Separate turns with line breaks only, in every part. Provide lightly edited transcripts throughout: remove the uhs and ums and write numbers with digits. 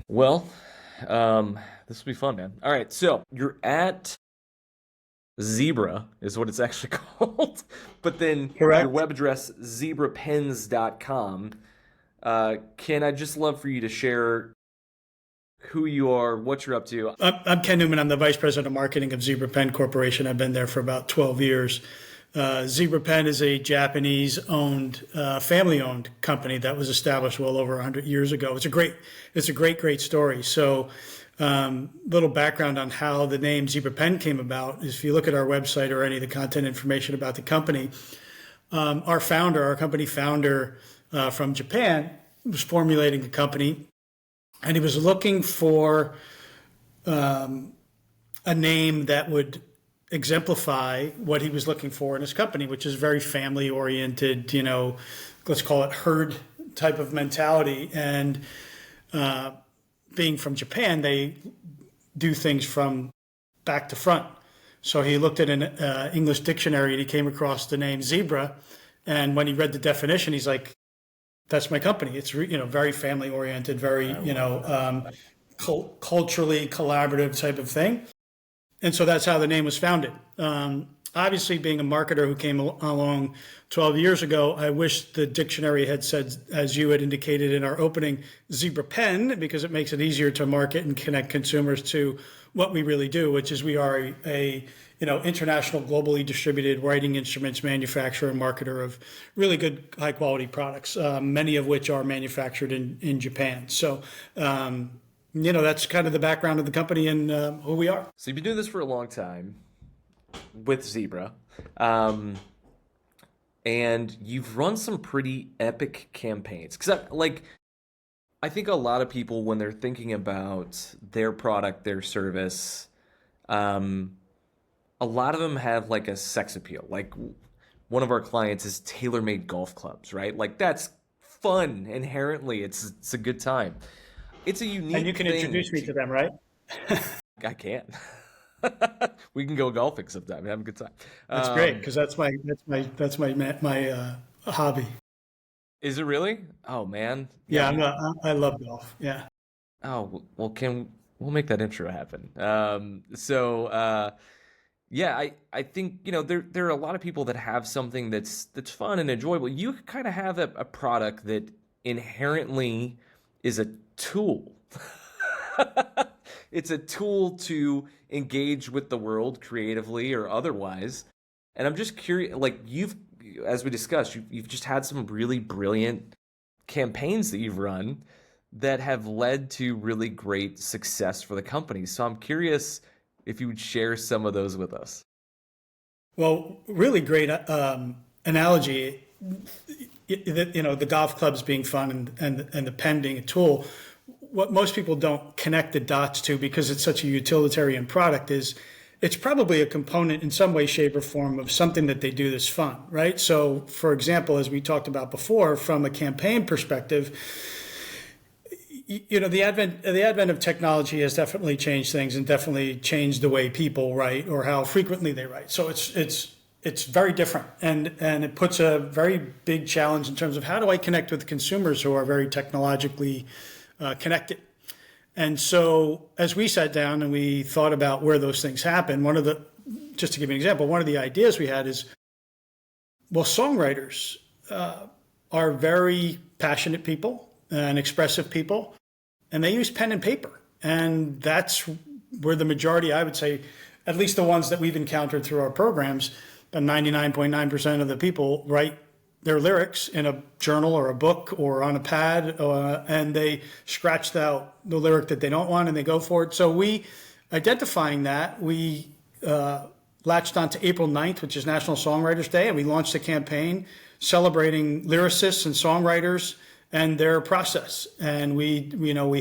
Well, this will be fun, man. All right, so you're at Zebra is what it's actually called, but then your
Correct.
web address zebrapens.com. Ken, I'd just love for you to share who you are, what you're up to.
I'm Ken Newman. I'm the Vice President of Marketing of Zebra Pen Corporation. I've been there for about 12 years. Zebra Pen is a Japanese-owned, family-owned company that was established well over 100 years ago. It's a great story. So, little background on how the name Zebra Pen came about is if you look at our website or any of the content information about the company, our company founder from Japan, was formulating a company, and he was looking for a name that would exemplify what he was looking for in his company, which is very family oriented, let's call it herd type of mentality. And being from Japan, they do things from back to front. So he looked at an English dictionary and he came across the name zebra. And when he read the definition, he's like, that's my company. It's, very family oriented, very, culturally collaborative type of thing. And so that's how the name was founded. Obviously, being a marketer who came along 12 years ago, I wish the dictionary had said, as you had indicated in our opening, zebra pen, because it makes it easier to market and connect consumers to what we really do, which is we are a international, globally distributed writing instruments manufacturer and marketer of really good, high quality products, many of which are manufactured in Japan. So, that's kind of the background of the company and who we are.
So you've been doing this for a long time with Zebra, um, and you've run some pretty epic campaigns. Because I think a lot of people when they're thinking about their product, their service, um, a lot of them have like a sex appeal. Like one of our clients is tailor-made golf clubs, right? Like that's fun inherently. It's a good time. It's a
And you
unique
can
thing
introduce me
to
to them, right?
I can. We can go golfing sometime and have a good time.
That's great
Um,
because that's my hobby.
is it really? Oh man. Yeah,
Yeah,
we
I love golf. Yeah.
oh well can we'll make that intro happen. Yeah, I think, there are a lot of people that have something that's fun and enjoyable. You kind of have a product that inherently is a tool. It's a tool to engage with the world creatively or otherwise. And I'm just curious, like as we discussed, you've just had some really brilliant campaigns that you've run that have led to really great success for the company. So I'm curious if you would share some of those with us.
Well, really great analogy. The golf clubs being fun and the pen being a tool. What most people don't connect the dots to because it's such a utilitarian product is it's probably a component in some way, shape, or form of something that they do that's fun, right? So, for example, as we talked about before, from a campaign perspective, the advent of technology has definitely changed things and definitely changed the way people write or how frequently they write. So it's very different, and it puts a very big challenge in terms of how do I connect with consumers who are very technologically connected. And so as we sat down and we thought about where those things happen, just to give you an example, one of the ideas we had is, well, songwriters are very passionate people and expressive people, and they use pen and paper. And that's where the majority, I would say, at least the ones that we've encountered through our programs, the 99.9% of the people write their lyrics in a journal or a book or on a pad, and they scratched out the lyric that they don't want and they go for it. So identifying that, we latched on to April 9th, which is National Songwriters Day, and we launched a campaign celebrating lyricists and songwriters and their process. And we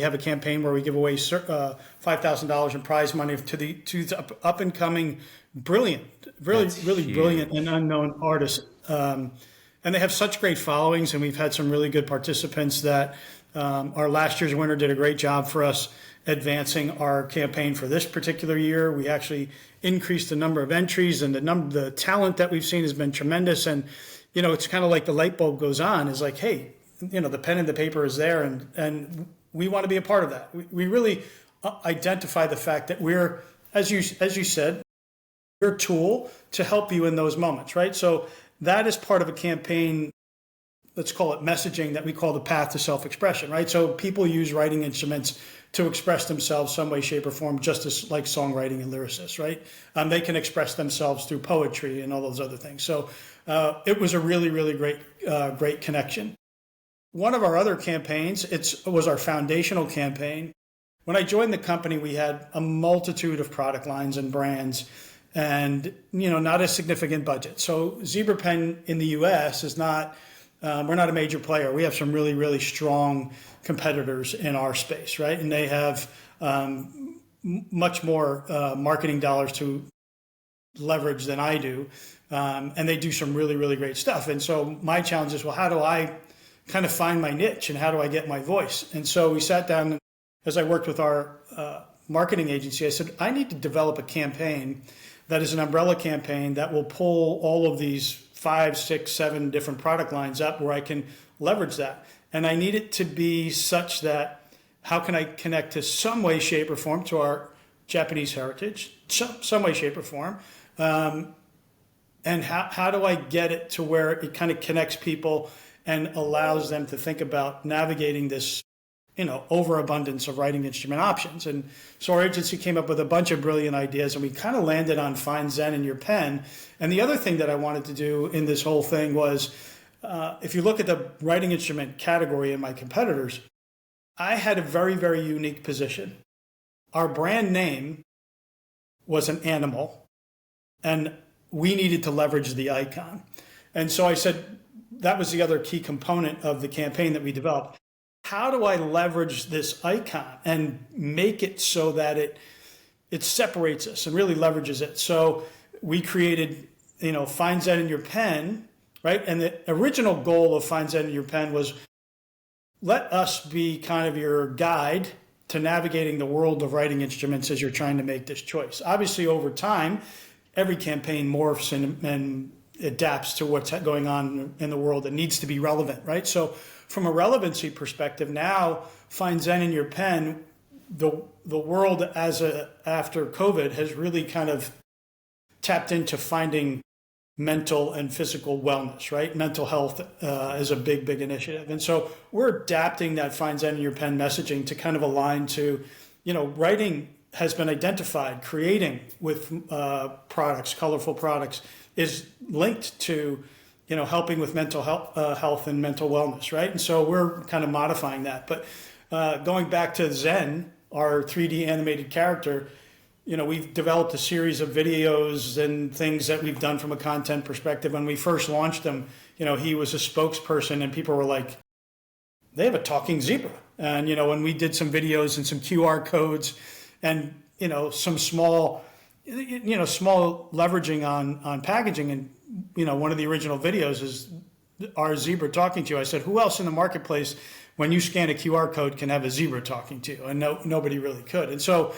have a campaign where we give away $5,000 in prize money to the up and coming, brilliant, really
That's
really brilliant and
huge.
unknown artists. And they have such great followings, and we've had some really good participants that our last year's winner did a great job for us advancing our campaign for this particular year. We actually increased the number of entries, and the talent that we've seen has been tremendous. And it's kind of like the light bulb goes on. Is like, hey, the pen and the paper is there, and we want to be a part of that. We really identify the fact that we're, as you said, we're a tool to help you in those moments, right? So that is part of a campaign, let's call it messaging, that we call the path to self-expression, right? So people use writing instruments to express themselves some way, shape, or form, just as like songwriting and lyricists, right? They can express themselves through poetry and all those other things. So it was a really, really great connection. One of our other campaigns, it was our foundational campaign. When I joined the company, we had a multitude of product lines and brands, and not a significant budget. So Zebra Pen in the U.S. is not. We're not a major player. We have some really, really strong competitors in our space, right? And they have much more marketing dollars to leverage than I do, and they do some really, really great stuff. And so my challenge is, well, how do I kind of find my niche, and how do I get my voice? And so we sat down, as I worked with our marketing agency, I said, I need to develop a campaign that is an umbrella campaign that will pull all of these 5, 6, 7 different product lines up where I can leverage that. And I need it to be such that how can I connect to some way, shape, or form to our Japanese heritage, some way, shape, or form. And how do I get it to where it kind of connects people and allows them to think about navigating this overabundance of writing instrument options. And so our agency came up with a bunch of brilliant ideas, and we kind of landed on Find Zen in Your Pen. And the other thing that I wanted to do in this whole thing was, if you look at the writing instrument category and my competitors, I had a very, very unique position. Our brand name was an animal, and we needed to leverage the icon. And so I said, that was the other key component of the campaign that we developed. How do I leverage this icon and make it so that it separates us and really leverages it? So we created, Find Zen in Your Pen, right? And the original goal of Find Zen in Your Pen was, let us be kind of your guide to navigating the world of writing instruments as you're trying to make this choice. Obviously, over time, every campaign morphs and adapts to what's going on in the world and needs to be relevant, right? So from a relevancy perspective, now Find Zen in Your Pen, the world after COVID has really kind of tapped into finding mental and physical wellness, right? Mental health is a big, big initiative. And so we're adapting that Find Zen in Your Pen messaging to kind of align to, writing has been identified, creating with products, colorful products, is linked to helping with mental health and mental wellness, right? And so we're kind of modifying that. But going back to Zen, our 3D animated character, we've developed a series of videos and things that we've done from a content perspective. When we first launched them, he was a spokesperson, and people were like, they have a talking zebra. And, when we did some videos and some QR codes and, some small leveraging on packaging, and one of the original videos is our zebra talking to you. I said, who else in the marketplace, when you scan a QR code, can have a zebra talking to you? And nobody really could. And so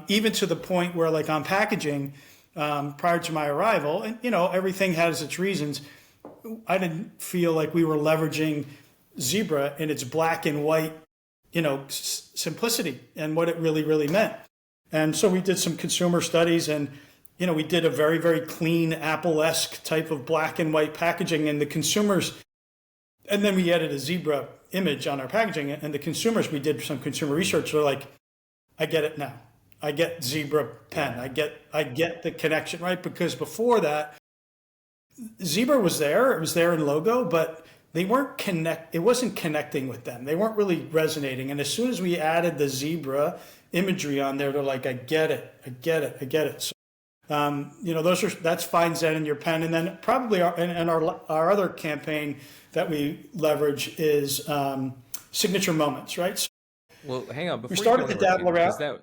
even to the point where, like, on packaging, prior to my arrival, and everything has its reasons, I didn't feel like we were leveraging zebra in its black and white simplicity and what it really, really meant. And so we did some consumer studies, and we did a very, very clean Apple-esque type of black and white packaging, and the consumers, and then we added a zebra image on our packaging, and the consumers, we did some consumer research, they're like, I get it now. I get Zebra Pen. I get the connection, right? Because before that, Zebra was there, it was there in logo, but it wasn't connecting with them. They weren't really resonating. And as soon as we added the zebra imagery on there, they're like, I get it. So, that's Find Zen in Your Pen. And then probably our other campaign that we leverage is signature moments, right? So
well, hang on.
We started to dabble around.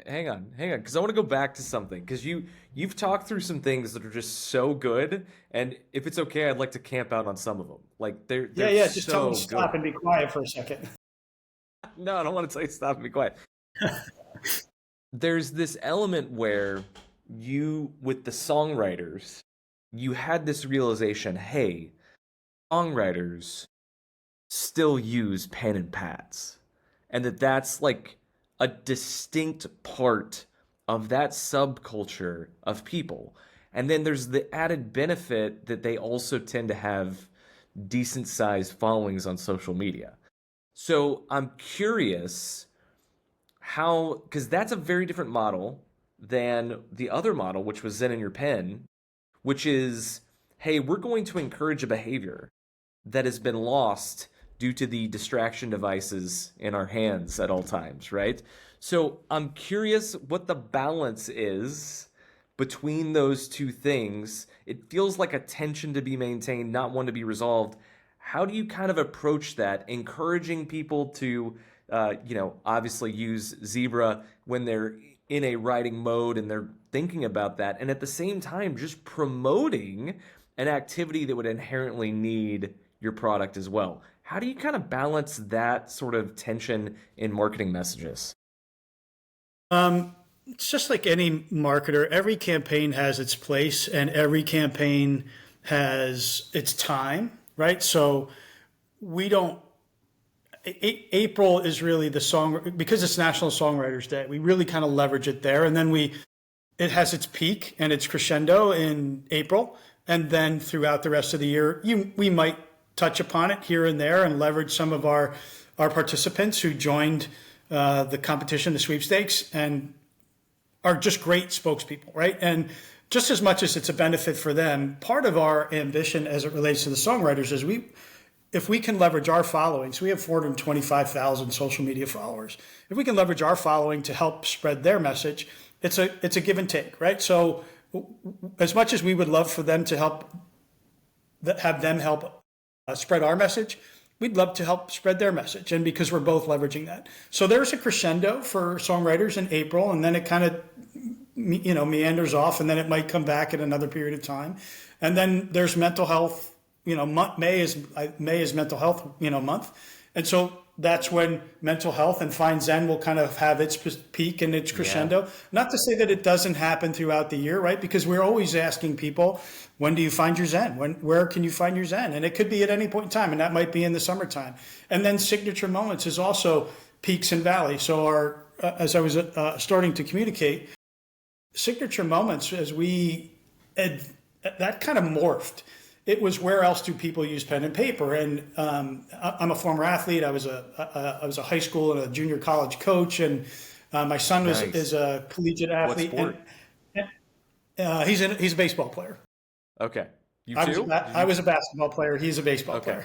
Hang on, because I want to go back to something, because you've talked through some things that are just so good, and if it's okay, I'd like to camp out on some of them. Like they're
just
so
tell them to stop
good.
and be quiet for a second.
No, I don't want to tell you to stop and be quiet. There's this element where with the songwriters, you had this realization, hey, songwriters still use pen and pads. and that's like a distinct part of that subculture of people. And then there's the added benefit that they also tend to have decent sized followings on social media. So I'm curious how, because that's a very different model than the other model, which was Zen in your pen, which is, hey, we're going to encourage a behavior that has been lost due to the distraction devices in our hands at all times, right? So I'm curious what the balance is between those two things. It feels like a tension to be maintained, not one to be resolved. How do you kind of approach that, encouraging people to, obviously use Zebra when they're in a writing mode and they're thinking about that, and at the same time, just promoting an activity that would inherently need your product as well? How do you kind of balance that sort of tension in marketing messages?
It's just like any marketer. Every campaign has its place, and every campaign has its time, right? So we don't. April is really the song because it's National Songwriters Day. We really kind of leverage it there, and then it has its peak and its crescendo in April, and then throughout the rest of the year, we might touch upon it here and there and leverage some of our participants who joined the competition, the sweepstakes, and are just great spokespeople, right? And just as much as it's a benefit for them, part of our ambition as it relates to the songwriters is if we can leverage our following, so we have 425,000 social media followers. If we can leverage our following to help spread their message, it's a give and take, right? So as much as we would love for them to have them help spread our message, we'd love to help spread their message. And because we're both leveraging that. So there's a crescendo for songwriters in April, and then it kind of, meanders off, and then it might come back at another period of time. And then there's mental health. May is mental health, month. And so that's when mental health and Find Zen will kind of have its peak and its crescendo. Yeah. Not to say that it doesn't happen throughout the year, right? Because we're always asking people, when do you find your Zen? Where can you find your Zen? And it could be at any point in time, and that might be in the summertime. And then Signature Moments is also peaks and valleys. So as I was starting to communicate, Signature Moments, that kind of morphed. It was, where else do people use pen and paper? And I'm a former athlete. I was a high school and a junior college coach, and my son is a collegiate athlete.
What sport?
And, he's a baseball player.
Okay, you too?
I was a basketball player. He's a baseball player.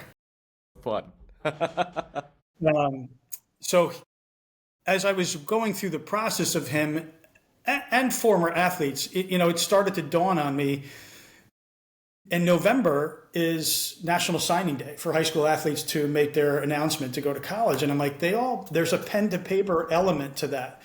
Fun.
So as I was going through the process of him and former athletes, it started to dawn on me. In November is National Signing Day for high school athletes to make their announcement to go to college. And I'm like, there's a pen to paper element to that.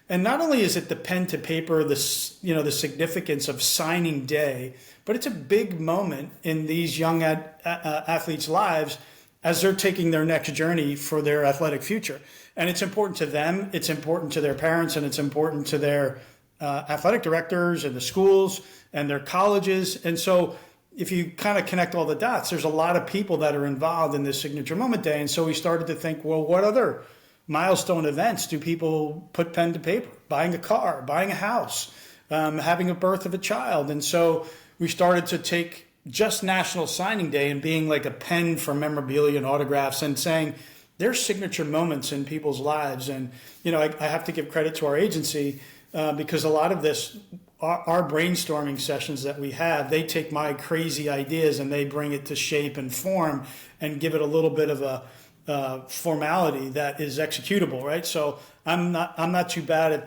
And not only is it the pen to paper, the significance of signing day, but it's a big moment in these young athletes' lives as they're taking their next journey for their athletic future. And it's important to them, it's important to their parents, and it's important to their athletic directors and the schools and their colleges. And so if you kind of connect all the dots, there's a lot of people that are involved in this Signature Moment Day. And so we started to think, well, what other milestone events do people put pen to paper? Buying a car, buying a house, having a birth of a child. And so we started to take just National Signing Day and being like a pen for memorabilia and autographs and saying there's signature moments in people's lives. And, I have to give credit to our agency because a lot of this, our brainstorming sessions that we have, they take my crazy ideas and they bring it to shape and form and give it a little bit of a formality that is executable, right? So I'm not too bad at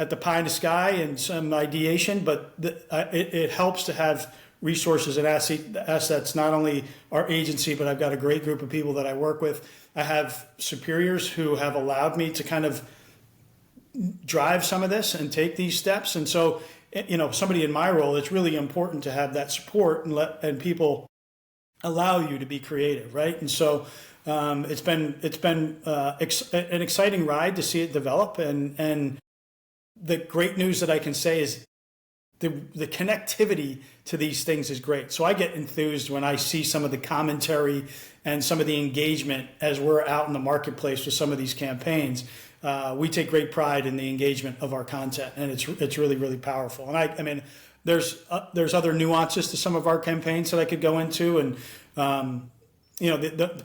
the pie in the sky and some ideation, but it helps to have resources and assets, not only our agency, but I've got a great group of people that I work with. I have superiors who have allowed me to kind of drive some of this and take these steps. And so, somebody in my role, it's really important to have that support and people allow you to be creative, right? And so it's been an exciting ride to see it develop. And the great news that I can say is the connectivity to these things is great. So I get enthused when I see some of the commentary and some of the engagement as we're out in the marketplace with some of these campaigns. We take great pride in the engagement of our content, and it's really, really powerful. And I mean, there's other nuances to some of our campaigns that I could go into, and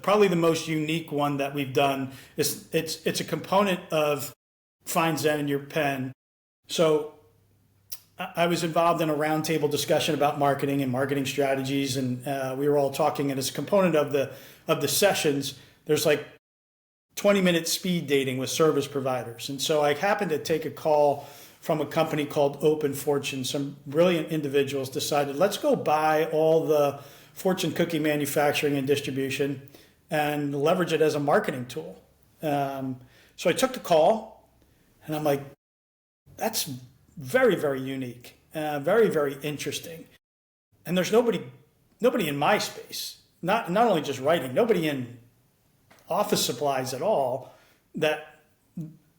probably the most unique one that we've done is it's a component of Find Zen in Your Pen. So I was involved in a roundtable discussion about marketing and marketing strategies, and we were all talking. And as a component of the sessions, there's like 20-minute speed dating with service providers. And so I happened to take a call from a company called Open Fortune. Some brilliant individuals decided, let's go buy all the fortune cookie manufacturing and distribution and leverage it as a marketing tool. So I took the call, and I'm like, that's very, very unique, very, very interesting. And there's nobody in my space, not only just writing, nobody in office supplies at all that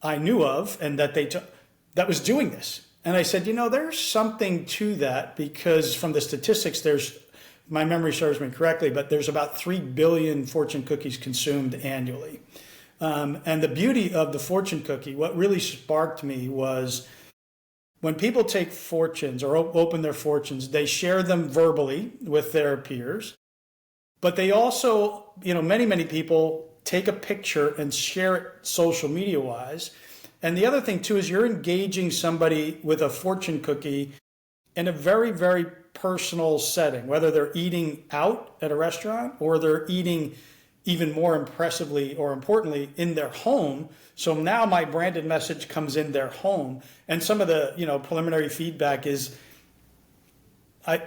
I knew of and that was doing this. And I said, there's something to that, because from the statistics, my memory serves me correctly, but there's about 3 billion fortune cookies consumed annually. And the beauty of the fortune cookie, what really sparked me was when people take fortunes or open their fortunes, they share them verbally with their peers, but they also, many, many people take a picture and share it social media wise. And the other thing too is you're engaging somebody with a fortune cookie in a very, very personal setting, whether they're eating out at a restaurant or they're eating even more impressively or importantly in their home. So now my branded message comes in their home, and some of the preliminary feedback is,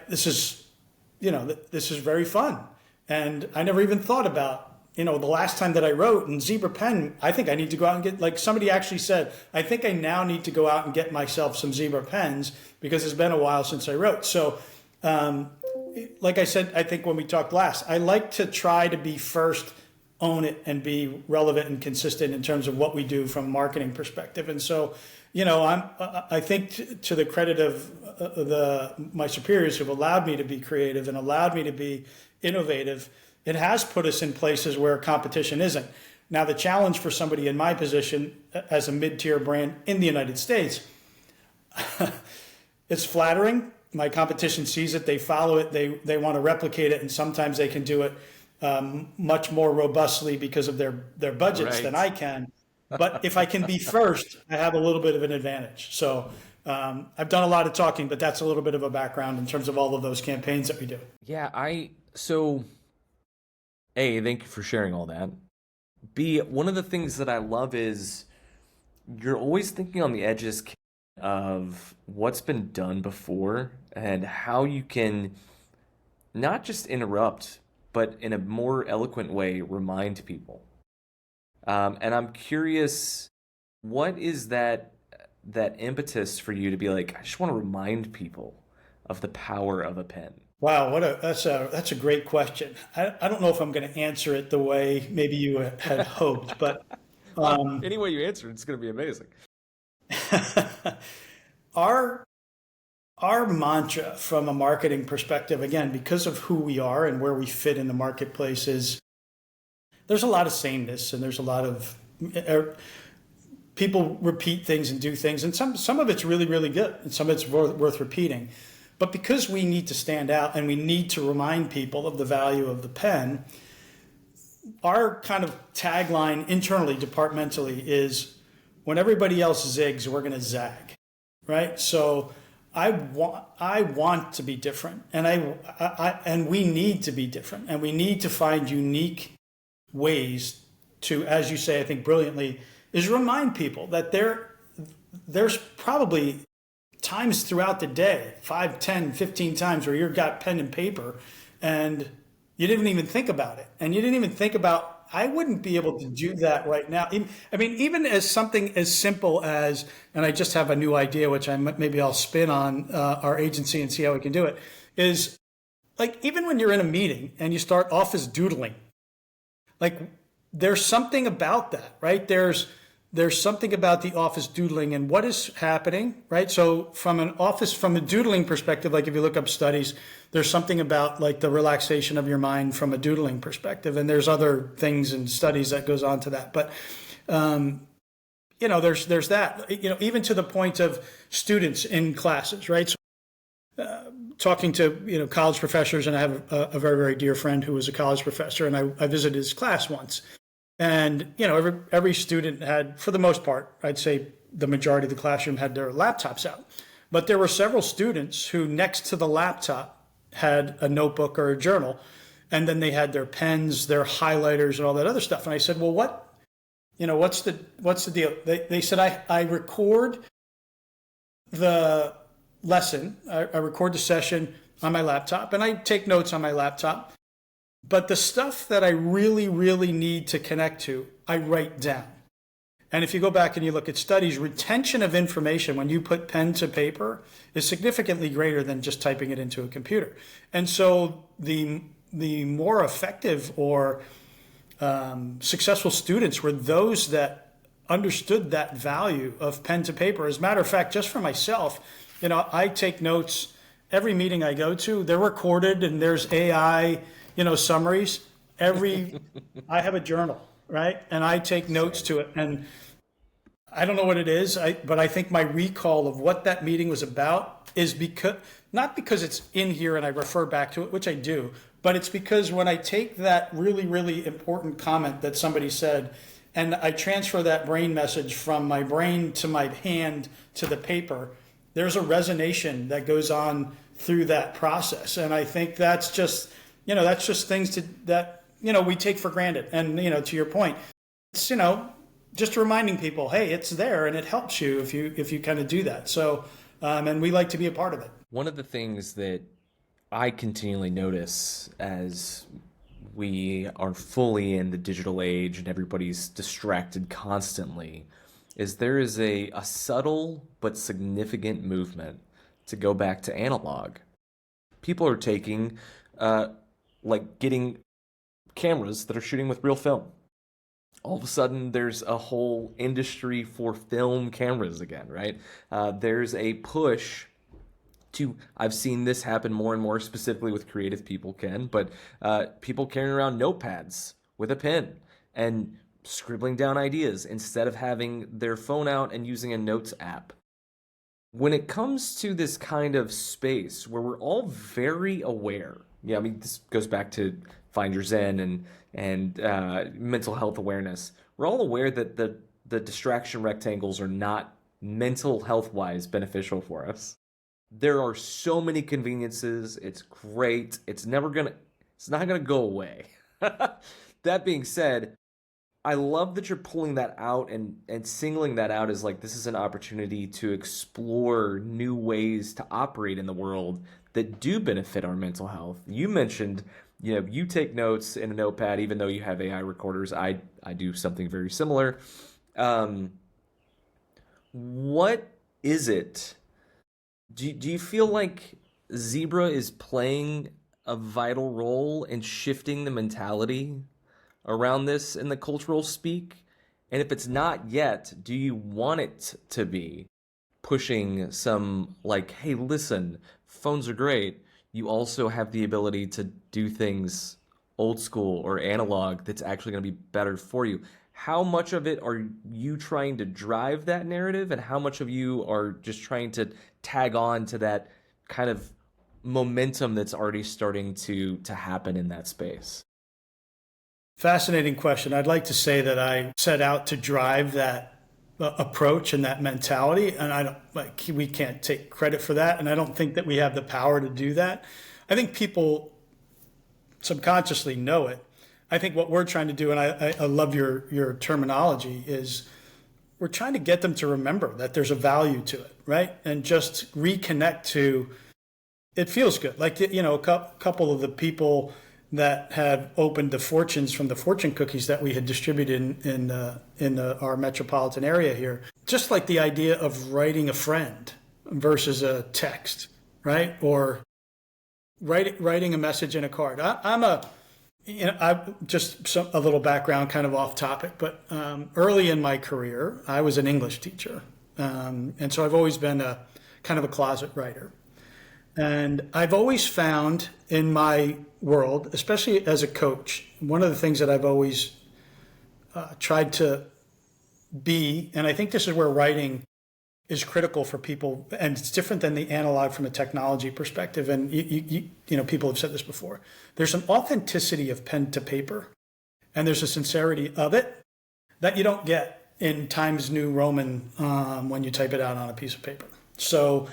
this is very fun, and I never even thought about the last time that I wrote in Zebra Pen. I think I need to go out and get, like somebody actually said, I think I now need to go out and get myself some Zebra Pens because it's been a while since I wrote. So like I said, I think when we talked last, I like to try to be first, own it, and be relevant and consistent in terms of what we do from a marketing perspective. And so, I think to the credit of my superiors who've allowed me to be creative and allowed me to be innovative, it has put us in places where competition isn't. Now, the challenge for somebody in my position as a mid-tier brand in the United States, it's flattering. My competition sees it, they follow it, they want to replicate it, and sometimes they can do it much more robustly because of their budgets than I can. But if I can be first, I have a little bit of an advantage. So I've done a lot of talking, but that's a little bit of a background in terms of all of those campaigns that we do.
Yeah, A, thank you for sharing all that. B, one of the things that I love is you're always thinking on the edges of what's been done before and how you can not just interrupt, but in a more eloquent way, remind people. And I'm curious, what is that impetus for you to be like, I just want to remind people of the power of a pen?
Wow, that's a great question. I don't know if I'm going to answer it the way maybe you had hoped, but
any way you answer it, it's going to be amazing.
Our mantra from a marketing perspective, again, because of who we are and where we fit in the marketplace, is there's a lot of sameness, and there's a lot of people repeat things and do things, and some of it's really, really good, and some of it's worth repeating. But because we need to stand out and we need to remind people of the value of the pen, our kind of tagline internally, departmentally, is when everybody else zigs, we're going to zag, right? So I want to be different, and and we need to be different, and we need to find unique ways to, as you say, I think brilliantly, is remind people that there's probably times throughout the day, 5, 10, 15 times where you've got pen and paper and you didn't even think about it. And you didn't even think about, I wouldn't be able to do that right now. I mean, even as something as simple as, and I just have a new idea, which maybe I'll spin on our agency and see how we can do it, is like, even when you're in a meeting and you start office doodling, like there's something about that, right? There's there's something about the office doodling and what is happening, right? So from a doodling perspective, like if you look up studies, there's something about like the relaxation of your mind from a doodling perspective. And there's other things and studies that goes on to that. But, there's that, even to the point of students in classes, right? So, talking to, college professors, and I have a very, very dear friend who was a college professor, and I visited his class once. And, every student had, for the most part, I'd say the majority of the classroom had their laptops out. But there were several students who next to the laptop had a notebook or a journal, and then they had their pens, their highlighters, and all that other stuff. And I said, well, what's the deal? They said, I record the lesson, I record the session on my laptop, and I take notes on my laptop. But the stuff that I really, really need to connect to, I write down. And if you go back and you look at studies, retention of information when you put pen to paper is significantly greater than just typing it into a computer. And so the more effective or successful students were those that understood that value of pen to paper. As a matter of fact, just for myself, I take notes every meeting I go to. They're recorded, and there's AI summaries. I have a journal, right? And I take notes to it. And I don't know what it is, but I think my recall of what that meeting was about is not because it's in here and I refer back to it, which I do, but it's because when I take that really, really important comment that somebody said, and I transfer that brain message from my brain to my hand to the paper, there's a resonation that goes on through that process. And I think that's just things that we take for granted. And, to your point, it's, just reminding people, hey, it's there and it helps you if you kind of do that. So, and we like to be a part of it.
One of the things that I continually notice as we are fully in the digital age and everybody's distracted constantly is there is a subtle but significant movement to go back to analog. People are taking getting cameras that are shooting with real film. All of a sudden, there's a whole industry for film cameras again, right? There's a push I've seen this happen more and more specifically with creative people, Ken, but people carrying around notepads with a pen and scribbling down ideas instead of having their phone out and using a notes app. When it comes to this kind of space where we're all very aware, this goes back to Find Your Zen and mental health awareness. We're all aware that the distraction rectangles are not mental health-wise beneficial for us. There are so many conveniences. It's great. It's not gonna go away. That being said, I love that you're pulling that out and singling that out as like this is an opportunity to explore new ways to operate in the world that do benefit our mental health. You mentioned, you take notes in a notepad, even though you have AI recorders. I do something very similar. What is it? Do you feel like Zebra is playing a vital role in shifting the mentality around this in the cultural speak? And if it's not yet, do you want it to be pushing some like, hey, listen, phones are great. You also have the ability to do things old school or analog that's actually going to be better for you. How much of it are you trying to drive that narrative, and how much of you are just trying to tag on to that kind of momentum that's already starting to happen in that space?
Fascinating question. I'd like to say that I set out to drive that approach and that mentality, and we can't take credit for that, and I don't think that we have the power to do that. I think people subconsciously know it. I think what we're trying to do, and I love your terminology, is we're trying to get them to remember that there's a value to it, right? And just reconnect to, it feels good. Like, a couple of the people that have opened the fortunes from the fortune cookies that we had distributed in our metropolitan area here. Just like the idea of writing a friend versus a text, right? Or writing a message in a card. a little background, kind of off topic, but early in my career, I was an English teacher, and so I've always been a kind of a closet writer. And I've always found in my world, especially as a coach, one of the things that I've always tried to be, and I think this is where writing is critical for people, and it's different than the analog from a technology perspective. And you know, people have said this before. There's an authenticity of pen to paper, and there's a sincerity of it that you don't get in Times New Roman when you type it out on a piece of paper. So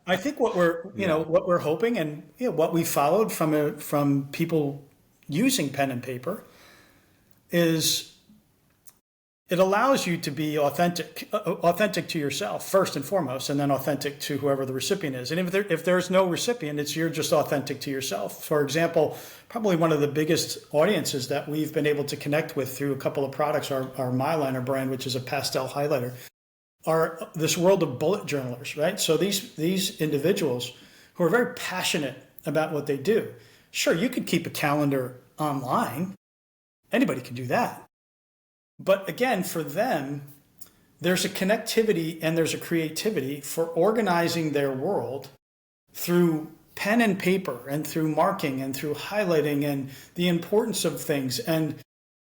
I think what we're what we're hoping, and what we followed from people using pen and paper, is it allows you to be authentic to yourself first and foremost, and then authentic to whoever the recipient is. And if there's no recipient, you're just authentic to yourself. For example, probably one of the biggest audiences that we've been able to connect with through a couple of products, our Myliner brand, which is a pastel highlighter, are this world of bullet journalers, right? So these individuals who are very passionate about what they do. Sure, you could keep a calendar online. Anybody can do that. But again, for them, there's a connectivity and there's a creativity for organizing their world through pen and paper and through marking and through highlighting and the importance of things and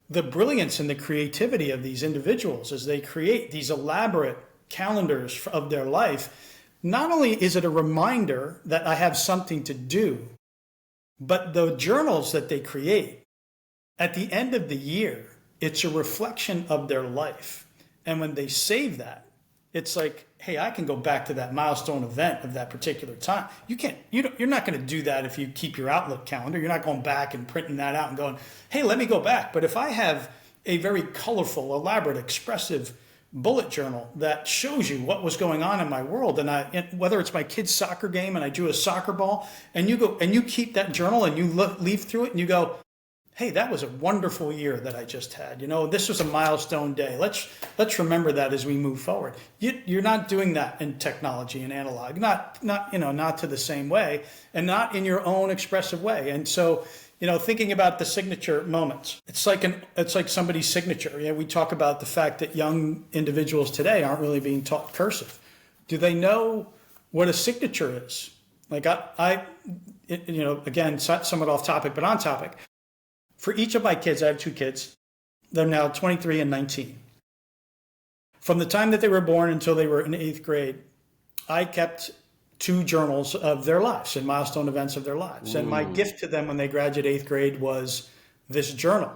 the brilliance and the creativity of these individuals as they create these elaborate calendars of their life. Not only is it a reminder that I have something to do, but the journals that they create at the end of the year, it's a reflection of their life. And when they save that, it's like, hey, I can go back to that milestone event of that particular time. You're not going to do that if you keep your Outlook calendar. You're not going back and printing that out and going, hey, let me go back. But if I have a very colorful, elaborate, expressive bullet journal that shows you what was going on in my world, and whether it's my kid's soccer game and I drew a soccer ball, and you go and you keep that journal and you leaf through it and you go, hey, that was a wonderful year that I just had. This was a milestone day. Let's remember that as we move forward. You're not doing that in technology and analog, not to the same way, and not in your own expressive way. And so, thinking about the signature moments, it's like somebody's signature. We talk about the fact that young individuals today aren't really being taught cursive. Do they know what a signature is? Like again, somewhat off topic, but on topic. For each of my kids, I have two kids. They're now 23 and 19. From the time that they were born until they were in 8th grade, I kept 2 journals of their lives and milestone events of their lives. Ooh. And my gift to them when they graduated 8th grade was this journal,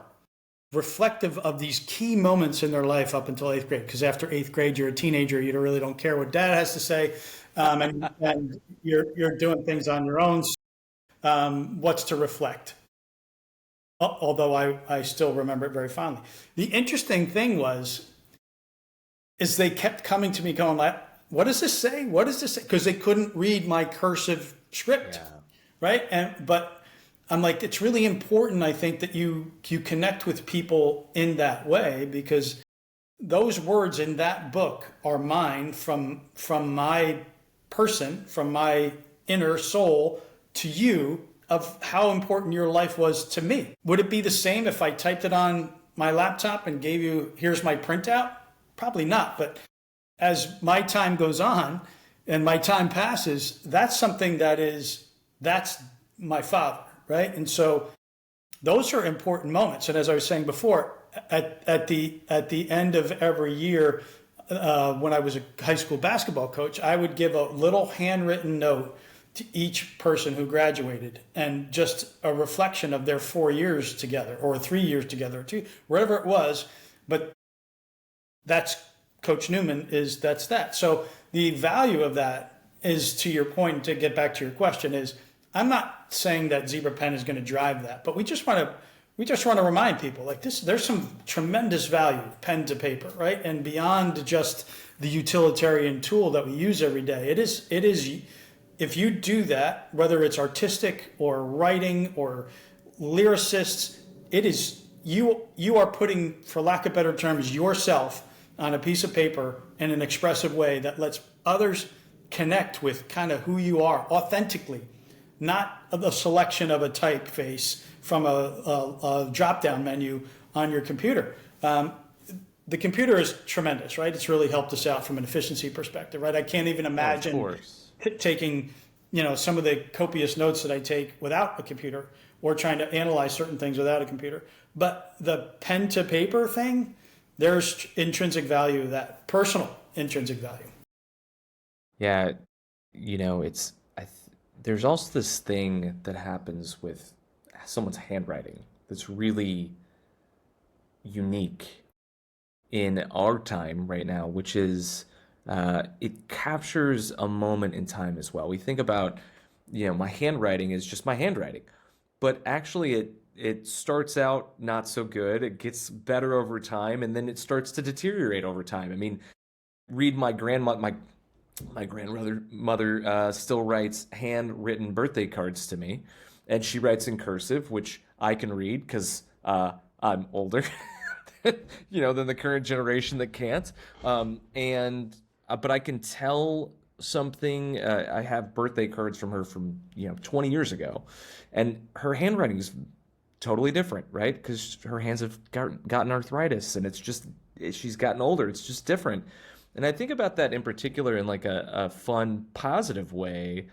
reflective of these key moments in their life up until 8th grade. Because after 8th grade, you're a teenager. You really don't care what dad has to say. And you're doing things on your own. What's to reflect? Although I still remember it very fondly. The interesting thing is they kept coming to me going like, what does this say? What does this say? Because they couldn't read my cursive script, right? But I'm like, it's really important, I think, that you connect with people in that way, because those words in that book are mine from my person, from my inner soul to you, of how important your life was to me. Would it be the same if I typed it on my laptop and gave you, here's my printout? Probably not. But as my time goes on and my time passes, that's something that's my father, right? And so those are important moments. And as I was saying before, at the end of every year, when I was a high school basketball coach, I would give a little handwritten note to each person who graduated, and just a reflection of their 4 years together or 3 years together or 2, wherever it was. But that's Coach Newman, that's that. So the value of that is, to your point, to get back to your question, is I'm not saying that Zebra Pen is going to drive that, but we just want to remind people like this, there's some tremendous value, pen to paper, right? And beyond just the utilitarian tool that we use every day, it is if you do that, whether it's artistic or writing or lyricists, it is you are putting, for lack of better terms, yourself on a piece of paper in an expressive way that lets others connect with kind of who you are authentically, not a selection of a typeface from a drop-down menu on your computer. The computer is tremendous, right? It's really helped us out from an efficiency perspective, right? I can't even
Oh, of
imagine
course.
taking, some of the copious notes that I take without a computer, or trying to analyze certain things without a computer. But the pen to paper thing, there's intrinsic value, that personal intrinsic value.
Yeah, it's there's also this thing that happens with someone's handwriting that's really unique in our time right now, which is it captures a moment in time as well. We think about, my handwriting is just my handwriting, but actually it starts out not so good. It gets better over time, and then it starts to deteriorate over time. I mean, read my grandma, my grandmother mother still writes handwritten birthday cards to me, and she writes in cursive, which I can read because I'm older, than the current generation that can't. And But I can tell something. I have birthday cards from her from 20 years ago, and her handwriting is totally different, right? Because her hands have gotten arthritis, and she's gotten older. It's just different. And I think about that in particular in like a fun, positive way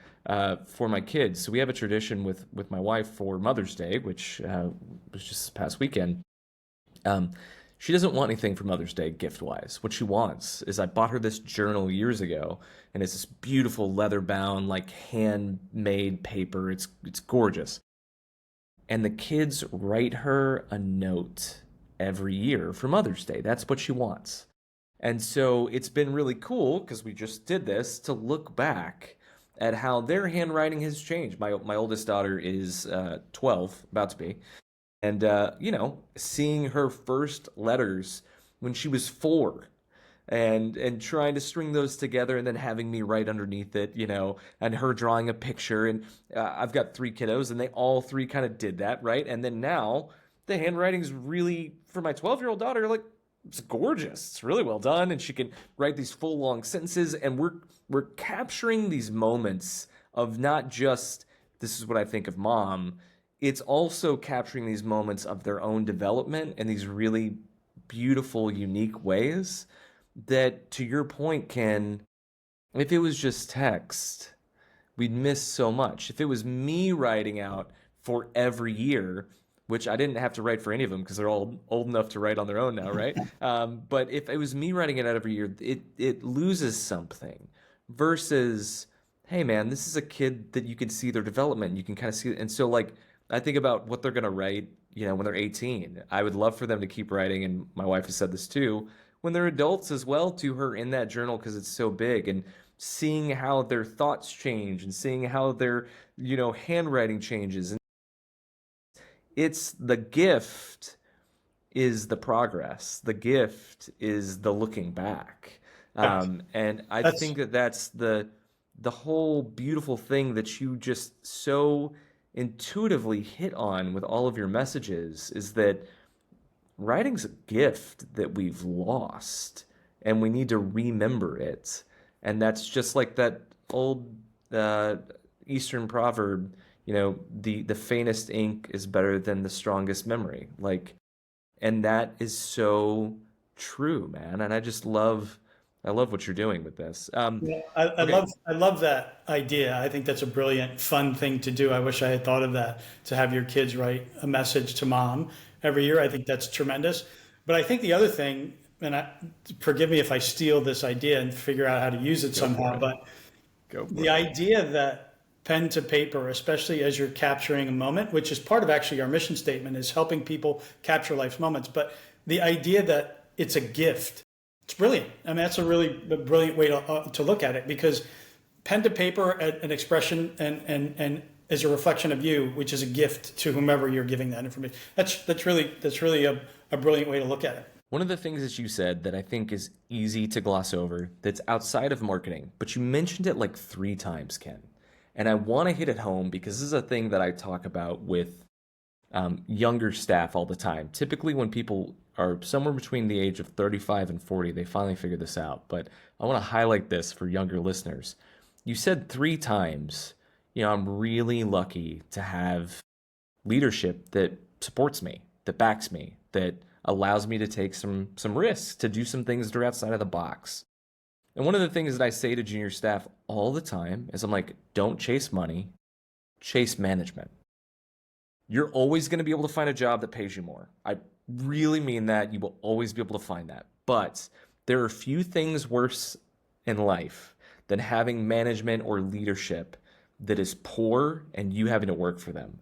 for my kids. So we have a tradition with my wife for Mother's Day, which was just this past weekend. Um, she doesn't want anything for Mother's Day gift wise. What she wants is I bought her this journal years ago, and it's this beautiful leather bound, like handmade paper. It's gorgeous. And the kids write her a note every year for Mother's Day. That's what she wants. And so it's been really cool because we just did this to look back at how their handwriting has changed. My oldest daughter is 12, about to be, and seeing her first letters when she was 4, and trying to string those together, and then having me write underneath it, and her drawing a picture. And I've got 3 kiddos, and they all 3 kind of did that, right? And then now the handwriting's really, for my 12-year-old daughter, like, it's gorgeous. It's really well done, and she can write these full long sentences. And we're capturing these moments of not just this is what I think of mom. It's also capturing these moments of their own development in these really beautiful, unique ways that, to your point, Ken, if it was just text, we'd miss so much. If it was me writing out for every year, which I didn't have to write for any of them because they're all old enough to write on their own now, right? But if it was me writing it out every year, it loses something. Versus, hey man, this is a kid that you can see their development. You can kind of see it. And so, like, I think about what they're gonna write, when they're 18. I would love for them to keep writing, and my wife has said this too, when they're adults as well, to her in that journal, because it's so big. And seeing how their thoughts change, and seeing how their handwriting changes. It's the gift is the progress. The gift is the looking back. And I
That's
think that that's the whole beautiful thing that you just so intuitively hit on with all of your messages, is that writing's a gift that we've lost, and we need to remember it. And that's just like that old uh, Eastern proverb, the faintest ink is better than the strongest memory. Like, and that is so true, man. And I love what you're doing with this.
Yeah, I
Okay.
love that idea. I think that's a brilliant, fun thing to do. I wish I had thought of that, to have your kids write a message to mom every year. I think that's tremendous. But I think the other thing, and forgive me if I steal this idea and figure out how to use it
Go for
somehow,
it.
but
Go for
the
it.
idea that pen to paper, especially as you're capturing a moment, which is part of actually our mission statement, is helping people capture life's moments. But the idea that it's a gift, it's brilliant. I mean, that's a really brilliant way to look at it, because pen to paper, an expression, and is a reflection of you, which is a gift to whomever you're giving that information. That's really a brilliant way to look at it.
One of the things that you said that I think is easy to gloss over, that's outside of marketing, but you mentioned it like 3 times, Ken. And I want to hit it home because this is a thing that I talk about with younger staff all the time. Typically, when people are somewhere between the age of 35 and 40, they finally figure this out. But I want to highlight this for younger listeners. You said 3 times I'm really lucky to have leadership that supports me, that backs me, that allows me to take some risks, to do some things that are outside of the box. And one of the things that I say to junior staff all the time is I'm like, don't chase money, chase management. You're always going to be able to find a job that pays you more. I really mean that. You will always be able to find that. But there are few things worse in life than having management or leadership that is poor and you having to work for them.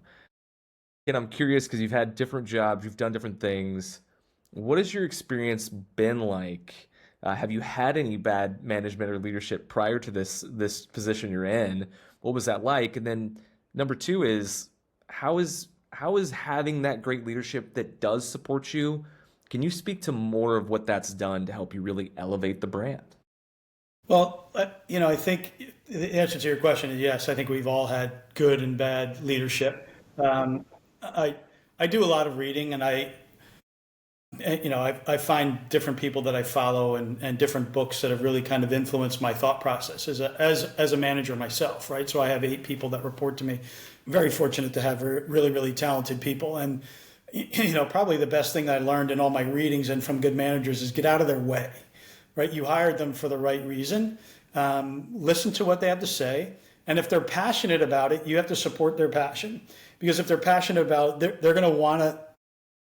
And I'm curious because you've had different jobs, you've done different things. What has your experience been like? Have you had any bad management or leadership prior to this position you're in? What was that like? And then number two is how is having that great leadership that does support you? Can you speak to more of what that's done to help you really elevate the brand?
Well, I think the answer to your question is yes. I think we've all had good and bad leadership. Um, I I do a lot of reading, and I find different people that I follow and different books that have really kind of influenced my thought process as a manager myself, right? So I have 8 people that report to me. I'm very fortunate to have really, really talented people. And, probably the best thing that I learned in all my readings and from good managers is get out of their way, right? You hired them for the right reason. Listen to what they have to say. And if they're passionate about it, you have to support their passion. Because if they're passionate about it, they're going to want to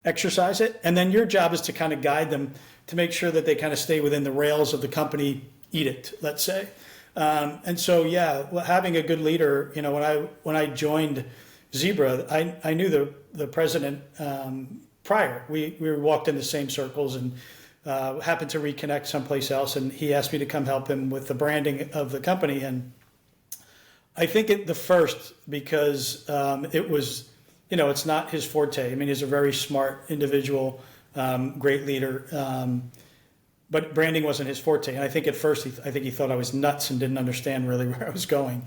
exercise it. And then your job is to kind of guide them to make sure that they kind of stay within the rails of the company edict, let's say. And so, yeah, having a good leader, when I joined Zebra, I knew the president prior. We walked in the same circles and happened to reconnect someplace else. And he asked me to come help him with the branding of the company. And I think the first, because it was, it's not his forte. I mean, he's a very smart individual, great leader, but branding wasn't his forte. And I think at first, I think he thought I was nuts and didn't understand really where I was going.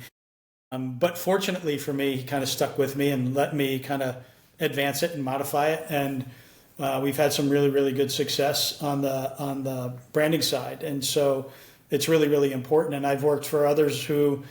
But fortunately for me, he kind of stuck with me and let me kind of advance it and modify it. And we've had some really, really good success on the branding side. And so it's really, really important. And I've worked for others who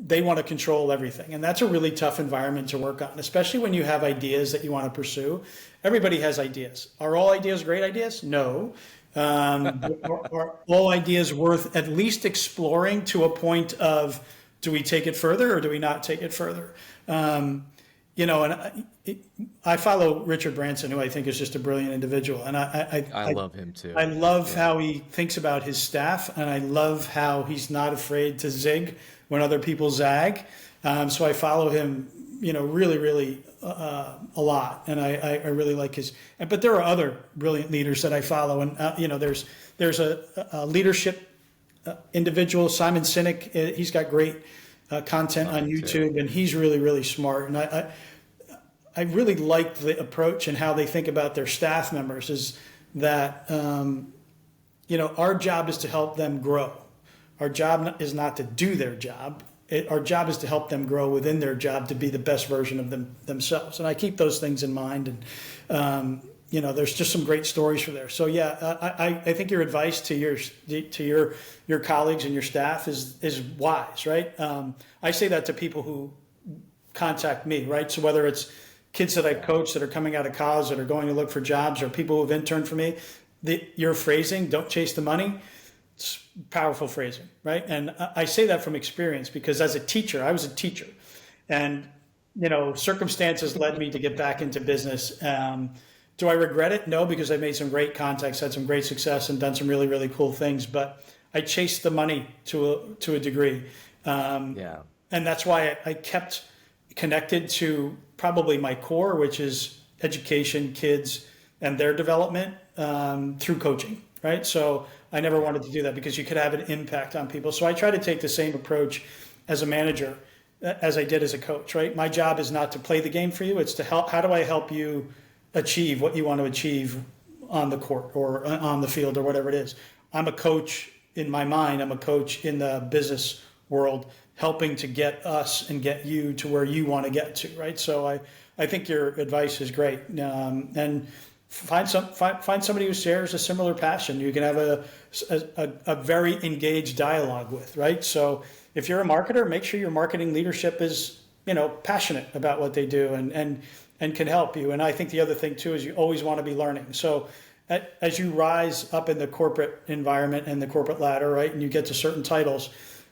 they want to control everything. And that's a really tough environment to work on, especially when you have ideas that you want to pursue. Everybody has ideas. Are all ideas great ideas? No. Are all ideas worth at least exploring to a point of, do we take it further or do we not take it further? I follow Richard Branson, who I think is just a brilliant individual. And
I love him too.
I love how he thinks about his staff, and I love how he's not afraid to zig when other people zag. So I follow him, really, really a lot, and I really like his. But there are other brilliant leaders that I follow, and there's a leadership individual, Simon Sinek. He's got great content on YouTube, and he's really, really smart. And I really like the approach and how they think about their staff members. Is that our job is to help them grow. Our job is not to do their job. Our job is to help them grow within their job to be the best version of themselves. And I keep those things in mind. And there's just some great stories for there. So yeah, I think your advice to your colleagues and your staff is wise, right? I say that to people who contact me, right? So whether it's kids that I coach that are coming out of college that are going to look for jobs, or people who've interned for me, your phrasing, don't chase the money. It's powerful phrasing, right? And I say that from experience because as a teacher, I was a teacher, and circumstances led me to get back into business. Do I regret it? No, because I made some great contacts, had some great success, and done some really, really cool things. But I chased the money to a degree, and that's why I kept connected to probably my core, which is education, kids, and their development through coaching, right? So I never wanted to do that because you could have an impact on people. So I try to take the same approach as a manager as I did as a coach, right? My job is not to play the game for you. It's to help. How do I help you achieve what you want to achieve on the court or on the field or whatever it is? I'm a coach in my mind. I'm a coach in the business world, helping to get us and get you to where you want to get to, right? So I think your advice is great. And find somebody who shares a similar passion. You can have a very engaged dialogue with, right? So if you're a marketer, make sure your marketing leadership is, passionate about what they do and can help you. And I think the other thing too is you always want to be learning. So as you rise up in the corporate environment and the corporate ladder, right, and you get to certain titles,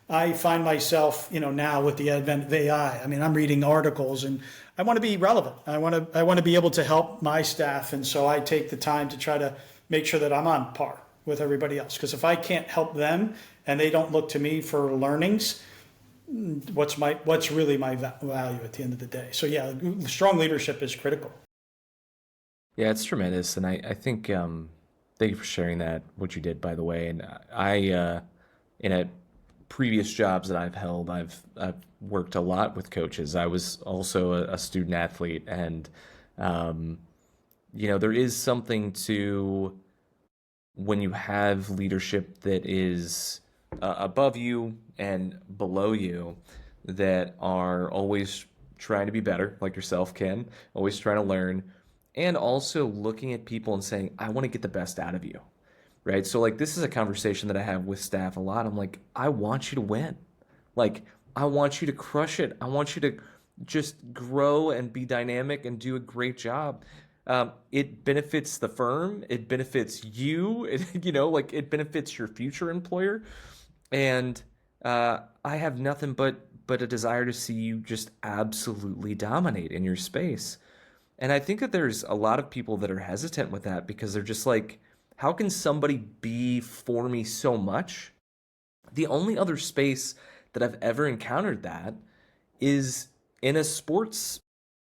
I find myself, now with the advent of AI, I mean, I'm reading articles and I want to be relevant. I want to be able to help my staff. And so I take the time to try to make sure that I'm on par with everybody else. Because if I can't help them and they don't look to me for learnings, what's really my value at the end of the day? So yeah, strong leadership is critical.
Yeah, it's tremendous, and I think thank you for sharing that what you did, by the way. And in a previous jobs that I've held, I've worked a lot with coaches. I was also a student athlete, and there is something to when you have leadership that is above you and below you that are always trying to be better, like yourself, Ken, always trying to learn, and also looking at people and saying, I want to get the best out of you, right? So, like, this is a conversation that I have with staff a lot. I'm like, I want you to win. Like, I want you to crush it. I want you to just grow and be dynamic and do a great job. It benefits the firm. It benefits you. It benefits your future employer. And I have nothing but a desire to see you just absolutely dominate in your space. And I think that there's a lot of people that are hesitant with that because they're just like, how can somebody be for me so much? The only other space that I've ever encountered that is in a sports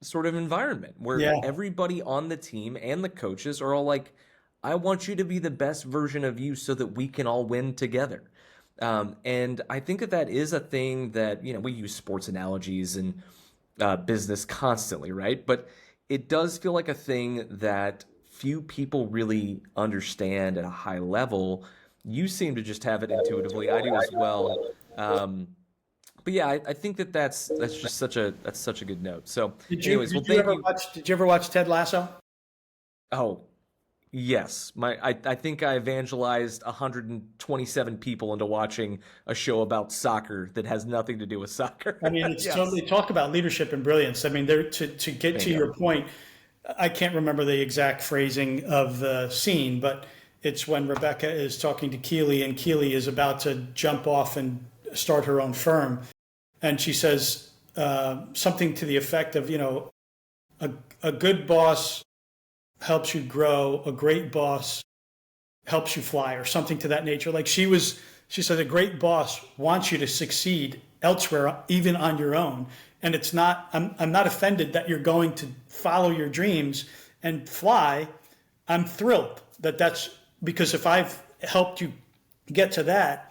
sort of environment where
Yeah.
everybody on the team and the coaches are all like, I want you to be the best version of you so that we can all win together. And I think that is a thing that, we use sports analogies and business constantly, right? But it does feel like a thing that few people really understand at a high level. You seem to just have it intuitively. I do as well. But yeah, I think that's just such a good note. So, anyways, well, thank you.
Did you ever watch Ted Lasso?
Oh, yes. I think I evangelized 127 people into watching a show about soccer that has nothing to do with soccer.
I mean, it's
Yes.
totally talk about leadership and brilliance. I mean, to get to your point, I can't remember the exact phrasing of the scene, but it's when Rebecca is talking to Keely and Keely is about to jump off and start her own firm. And she says something to the effect of, a good boss helps you grow, a great boss helps you fly, or something to that nature. Like she said, a great boss wants you to succeed elsewhere, even on your own. And it's not, I'm not offended that you're going to follow your dreams and fly. I'm thrilled that's because if I've helped you get to that,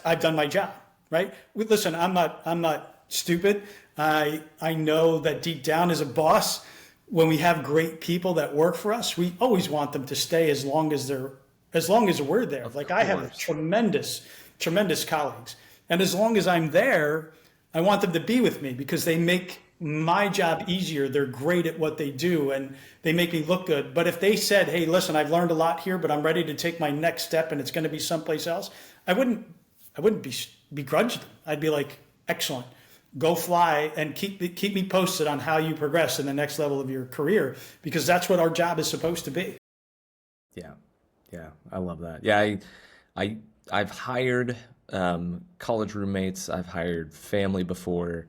I've done my job, right? Listen, I'm not stupid. I know that deep down as a boss, when we have great people that work for us, we always want them to stay as long as we're there. Like I have tremendous colleagues. And as long as I'm there, I want them to be with me because they make my job easier. They're great at what they do and they make me look good. But if they said, hey, listen, I've learned a lot here, but I'm ready to take my next step and it's going to be someplace else, I wouldn't begrudge them. I'd be like, excellent. Go fly and keep me posted on how you progress in the next level of your career, because that's what our job is supposed to be.
Yeah, I love that. Yeah, I've hired college roommates. I've hired family before.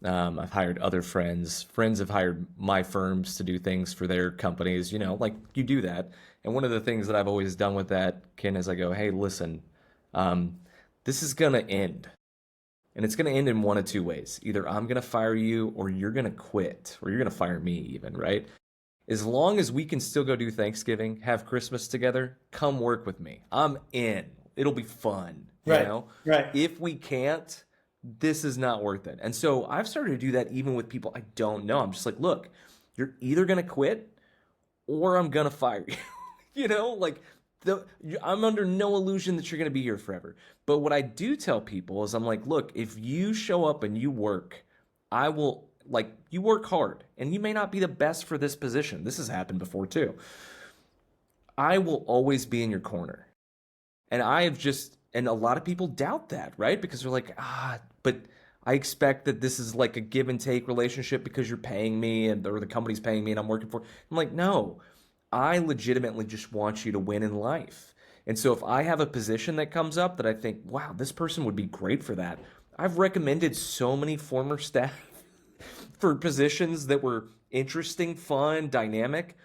I've hired other friends. Friends have hired my firms to do things for their companies. Like you do that. And one of the things that I've always done with that, Ken, is I go, hey, listen, this is gonna end. And it's going to end in one of two ways. Either I'm going to fire you or you're going to quit or you're going to fire me even, right? As long as we can still go do Thanksgiving, have Christmas together, come work with me. I'm in. It'll be fun.
Right. Right.
If we can't, this is not worth it. And so I've started to do that even with people I don't know. I'm just like, look, you're either going to quit or I'm going to fire you. I'm under no illusion that you're going to be here forever. But what I do tell people is I'm like, look, if you show up and you work, I will like you work hard and you may not be the best for this position. This has happened before too. I will always be in your corner. And I have just, and a lot of people doubt that, right? Because they're like, but I expect that this is like a give and take relationship because you're paying me and or the company's paying me and I'm working for. I'm like, no, I legitimately just want you to win in life. And so if I have a position that comes up that I think, wow, this person would be great for that. I've recommended so many former staff for positions that were interesting, fun, dynamic,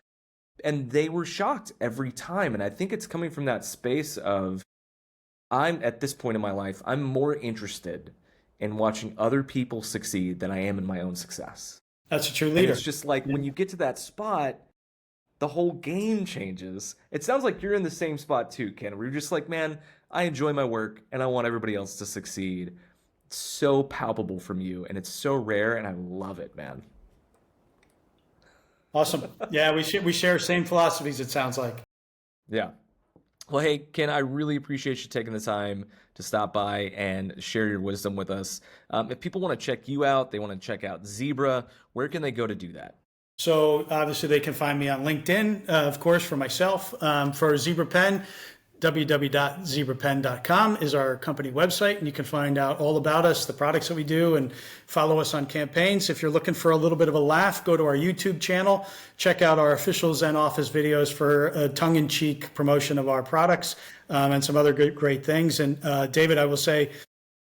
and they were shocked every time. And I think it's coming from that space of I'm at this point in my life, I'm more interested in watching other people succeed than I am in my own success.
That's a true
And
leader.
it's just like when you get to that spot, the whole game changes. It sounds like you're in the same spot too, Ken, where you're just like, man, I enjoy my work and I want everybody else to succeed. It's so palpable from you and it's so rare and I love it, man.
Awesome. Yeah, we share same philosophies, it sounds like.
Yeah. Well, hey, Ken, I really appreciate you taking the time to stop by and share your wisdom with us. If people want to check you out, they want to check out Zebra, where can they go to do that?
So obviously they can find me on LinkedIn, of course, for myself. For Zebra Pen, www.zebrapen.com is our company website, and you can find out all about us, the products that we do, and follow us on campaigns. If you're looking for a little bit of a laugh, go to our YouTube channel, check out our official Zen Office videos for a tongue-in-cheek promotion of our products and some other great things. And David, I will say,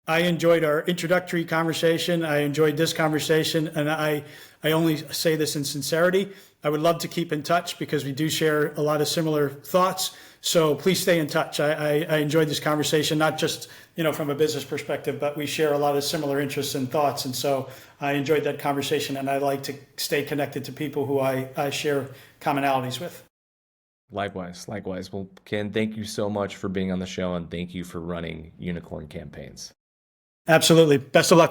I enjoyed our introductory conversation. I enjoyed this conversation, and I only say this in sincerity. I would love to keep in touch because we do share a lot of similar thoughts. So please stay in touch. I enjoyed this conversation, not just from a business perspective, but we share a lot of similar interests and thoughts. And so I enjoyed that conversation, and I like to stay connected to people who I share commonalities with.
Likewise. Well, Ken, thank you so much for being on the show, and thank you for running unicorn campaigns.
Absolutely. Best of luck to you.